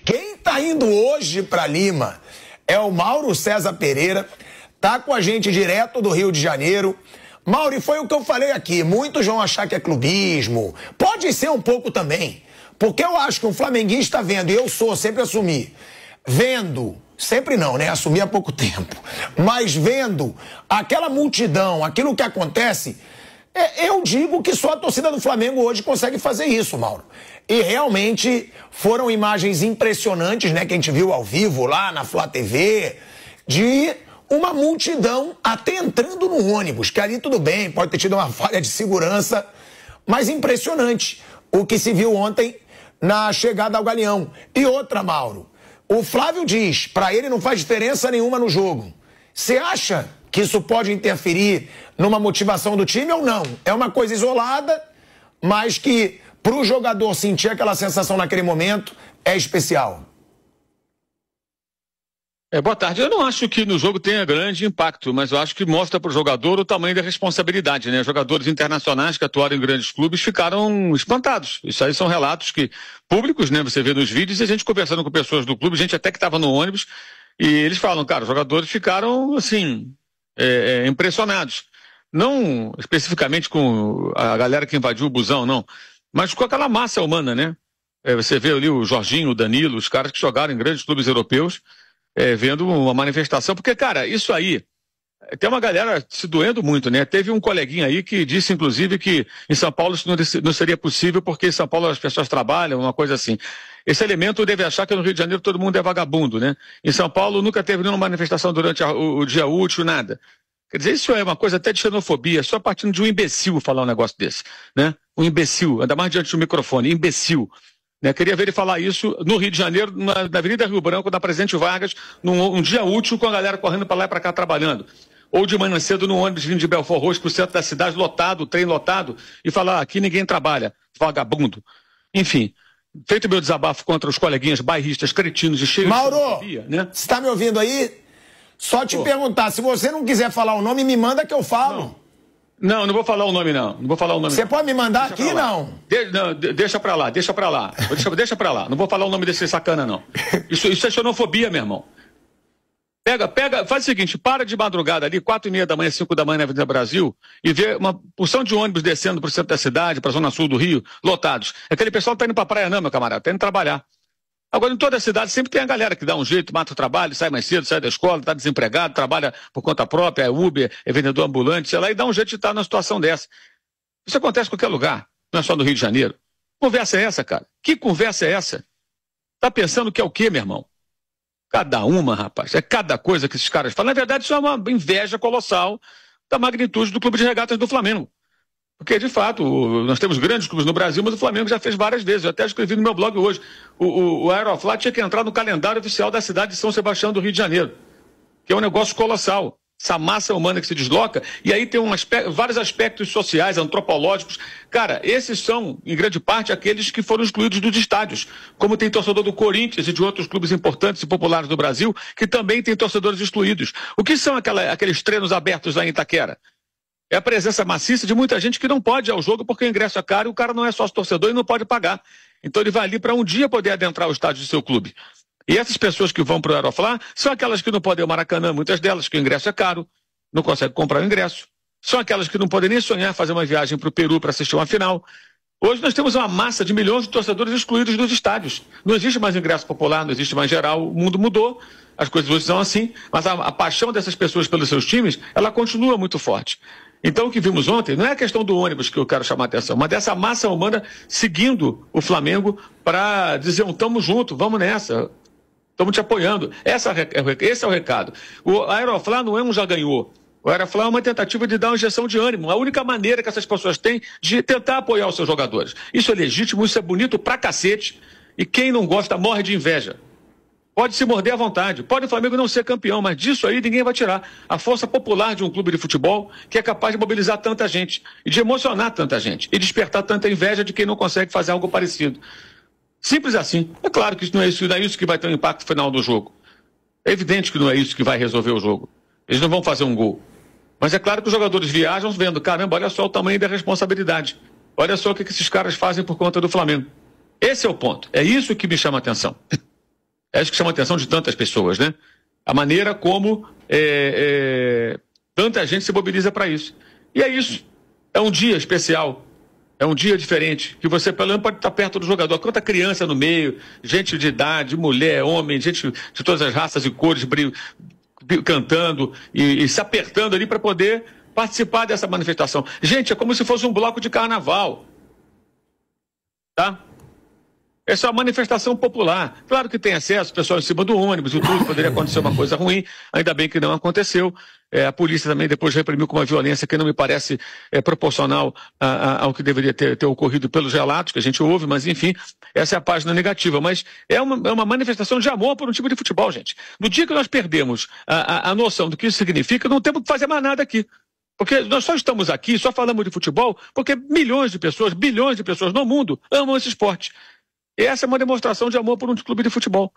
Quem tá indo hoje para Lima é o Mauro César Pereira, tá com a gente direto do Rio de Janeiro. Mauro, e foi o que eu falei aqui, muitos vão achar que é clubismo, pode ser um pouco também, porque eu acho que um flamenguista vendo, e eu sempre assumi, vendo, sempre não, né, assumi há pouco tempo, mas vendo aquela multidão, aquilo que acontece, eu digo que só a torcida do Flamengo hoje consegue fazer isso, Mauro. E realmente foram imagens impressionantes, né, que a gente viu ao vivo lá na Flá TV, de uma multidão até entrando no ônibus, que ali tudo bem, pode ter tido uma falha de segurança, mas impressionante o que se viu ontem na chegada ao Galeão. E outra, Mauro, o Flávio diz, para ele não faz diferença nenhuma no jogo. Você acha que isso pode interferir numa motivação do time ou não? É uma coisa isolada, mas que para o jogador sentir aquela sensação naquele momento é especial. Boa tarde. Eu não acho que no jogo tenha grande impacto, mas eu acho que mostra para o jogador o tamanho da responsabilidade, né? Jogadores internacionais que atuaram em grandes clubes ficaram espantados. Isso aí são relatos públicos, né? Você vê nos vídeos e a gente conversando com pessoas do clube, gente até que estava no ônibus, e eles falam, cara, os jogadores ficaram, assim, impressionados. Não especificamente com a galera que invadiu o busão, não, mas com aquela massa humana, né? Você vê ali o Jorginho, o Danilo, os caras que jogaram em grandes clubes europeus, vendo uma manifestação, porque, cara, isso aí, tem uma galera se doendo muito, né? Teve um coleguinha aí que disse, inclusive, que em São Paulo isso não seria possível porque em São Paulo as pessoas trabalham, uma coisa assim. Esse elemento deve achar que no Rio de Janeiro todo mundo é vagabundo, né? Em São Paulo nunca teve nenhuma manifestação durante o dia útil, nada. Quer dizer, isso é uma coisa até de xenofobia, só partindo de um imbecil falar um negócio desse, né? Um imbecil, ainda mais diante do microfone, imbecil. Queria ver ele falar isso no Rio de Janeiro, na Avenida Rio Branco, na Presidente Vargas, num dia útil com a galera correndo para lá e para cá trabalhando. Ou de manhã cedo no ônibus vindo de Belfort Roxo para o centro da cidade, lotado, trem lotado, e falar, aqui ninguém trabalha, vagabundo. Enfim, feito meu desabafo contra os coleguinhas bairristas, cretinos e cheios Mauro, de xenofobia, né? Você está me ouvindo aí? Só te perguntar, se você não quiser falar o nome, me manda que eu falo. Não vou falar o nome, não. Não vou falar o nome. Você pode me mandar aqui, não? Deixa pra lá. Deixa pra lá. Não vou falar o nome desse sacana, não. Isso é xenofobia, meu irmão. Faz o seguinte, para de madrugada ali, 4h30 da manhã, 5 da manhã na Avenida Brasil, e vê uma porção de ônibus descendo pro centro da cidade, pra zona sul do Rio, lotados. Aquele pessoal não tá indo pra praia não, meu camarada, tá indo trabalhar. Agora, em toda a cidade, sempre tem a galera que dá um jeito, mata o trabalho, sai mais cedo, sai da escola, está desempregado, trabalha por conta própria, é Uber, é vendedor ambulante, sei lá, e dá um jeito de estar numa situação dessa. Isso acontece em qualquer lugar, não é só no Rio de Janeiro. Que conversa é essa, cara? Que conversa é essa? Tá pensando que é o quê, meu irmão? Cada uma, rapaz, é cada coisa que esses caras falam. Na verdade, isso é uma inveja colossal da magnitude do Clube de Regatas do Flamengo. Porque, de fato, nós temos grandes clubes no Brasil, mas o Flamengo já fez várias vezes. Eu até escrevi no meu blog hoje. O Aeroflá tinha que entrar no calendário oficial da cidade de São Sebastião do Rio de Janeiro, que é um negócio colossal. Essa massa humana que se desloca, e aí tem vários aspectos sociais, antropológicos. Cara, esses são, em grande parte, aqueles que foram excluídos dos estádios. Como tem torcedor do Corinthians e de outros clubes importantes e populares do Brasil, que também tem torcedores excluídos. O que são aqueles treinos abertos lá em Itaquera? É a presença maciça de muita gente que não pode ir ao jogo porque o ingresso é caro e o cara não é sócio torcedor e não pode pagar. Então ele vai ali para um dia poder adentrar o estádio do seu clube. E essas pessoas que vão para o Aeroflá são aquelas que não podem ir ao Maracanã, muitas delas, que o ingresso é caro, não conseguem comprar o ingresso. São aquelas que não podem nem sonhar fazer uma viagem para o Peru para assistir uma final. Hoje nós temos uma massa de milhões de torcedores excluídos dos estádios. Não existe mais ingresso popular, não existe mais geral, o mundo mudou, as coisas hoje são assim, mas a paixão dessas pessoas pelos seus times, ela continua muito forte. Então o que vimos ontem não é a questão do ônibus que eu quero chamar a atenção, mas dessa massa humana seguindo o Flamengo para dizer, estamos juntos, vamos nessa, estamos te apoiando. Esse é o recado. O Aeroflá não é um já ganhou. O Aeroflá é uma tentativa de dar uma injeção de ânimo. A única maneira que essas pessoas têm de tentar apoiar os seus jogadores. Isso é legítimo, isso é bonito pra cacete. E quem não gosta morre de inveja. Pode se morder à vontade. Pode o Flamengo não ser campeão, mas disso aí ninguém vai tirar. A força popular de um clube de futebol que é capaz de mobilizar tanta gente e de emocionar tanta gente e despertar tanta inveja de quem não consegue fazer algo parecido. Simples assim. É claro que não é isso que vai ter um impacto final do jogo. É evidente que não é isso que vai resolver o jogo. Eles não vão fazer um gol. Mas é claro que os jogadores viajam vendo, caramba, olha só o tamanho da responsabilidade. Olha só o que esses caras fazem por conta do Flamengo. Esse é o ponto. É isso que me chama a atenção. É isso que chama a atenção de tantas pessoas, né? A maneira como tanta gente se mobiliza para isso. E é isso. É um dia especial. É um dia diferente, que você pelo menos pode estar perto do jogador. Quanta criança no meio, gente de idade, mulher, homem, gente de todas as raças e cores cantando e se apertando ali para poder participar dessa manifestação. Gente, é como se fosse um bloco de carnaval. Tá? Essa é uma manifestação popular. Claro que tem acesso, pessoal em cima do ônibus e tudo, poderia acontecer uma coisa ruim, ainda bem que não aconteceu. A polícia também depois reprimiu com uma violência que não me parece proporcional ao que deveria ter ocorrido pelos relatos que a gente ouve, mas enfim, essa é a página negativa. Mas é uma manifestação de amor por um time de futebol, gente. No dia que nós perdemos a noção do que isso significa, não temos que fazer mais nada aqui. Porque nós só estamos aqui, só falamos de futebol, porque milhões de pessoas, bilhões de pessoas no mundo amam esse esporte. E essa é uma demonstração de amor por um clube de futebol.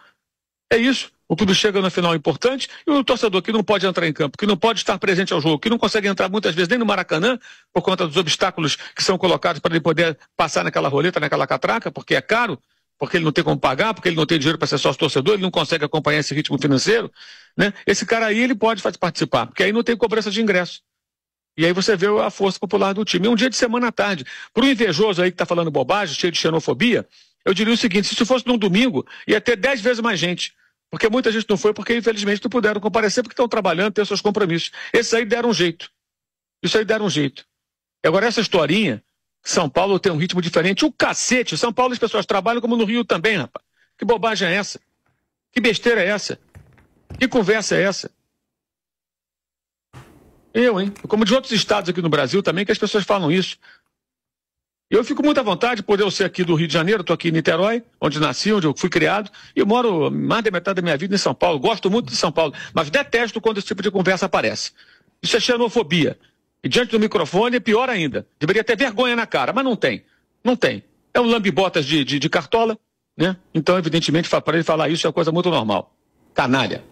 É isso. O clube chega na final importante e o torcedor que não pode entrar em campo, que não pode estar presente ao jogo, que não consegue entrar muitas vezes nem no Maracanã, por conta dos obstáculos que são colocados para ele poder passar naquela roleta, naquela catraca, porque é caro, porque ele não tem como pagar, porque ele não tem dinheiro para ser sócio torcedor, ele não consegue acompanhar esse ritmo financeiro, né? Esse cara aí, ele pode participar, porque aí não tem cobrança de ingresso. E aí você vê a força popular do time. É um dia de semana à tarde. Para o invejoso aí que está falando bobagem, cheio de xenofobia, eu diria o seguinte: se isso fosse num domingo, ia ter 10 vezes mais gente. Porque muita gente não foi, porque infelizmente não puderam comparecer, porque estão trabalhando, têm seus compromissos. Esses aí deram um jeito. Isso aí deram um jeito. E agora essa historinha, São Paulo tem um ritmo diferente. O cacete, São Paulo as pessoas trabalham como no Rio também, rapaz. Que bobagem é essa? Que besteira é essa? Que conversa é essa? Como de outros estados aqui no Brasil também, que as pessoas falam isso. Eu fico muito à vontade por eu ser aqui do Rio de Janeiro, estou aqui em Niterói, onde nasci, onde eu fui criado, e eu moro mais da metade da minha vida em São Paulo. Gosto muito de São Paulo, mas detesto quando esse tipo de conversa aparece. Isso é xenofobia. E diante do microfone é pior ainda. Deveria ter vergonha na cara, mas não tem. Não tem. É um lambe-botas de cartola, né? Então, evidentemente, para ele falar isso é uma coisa muito normal. Canalha.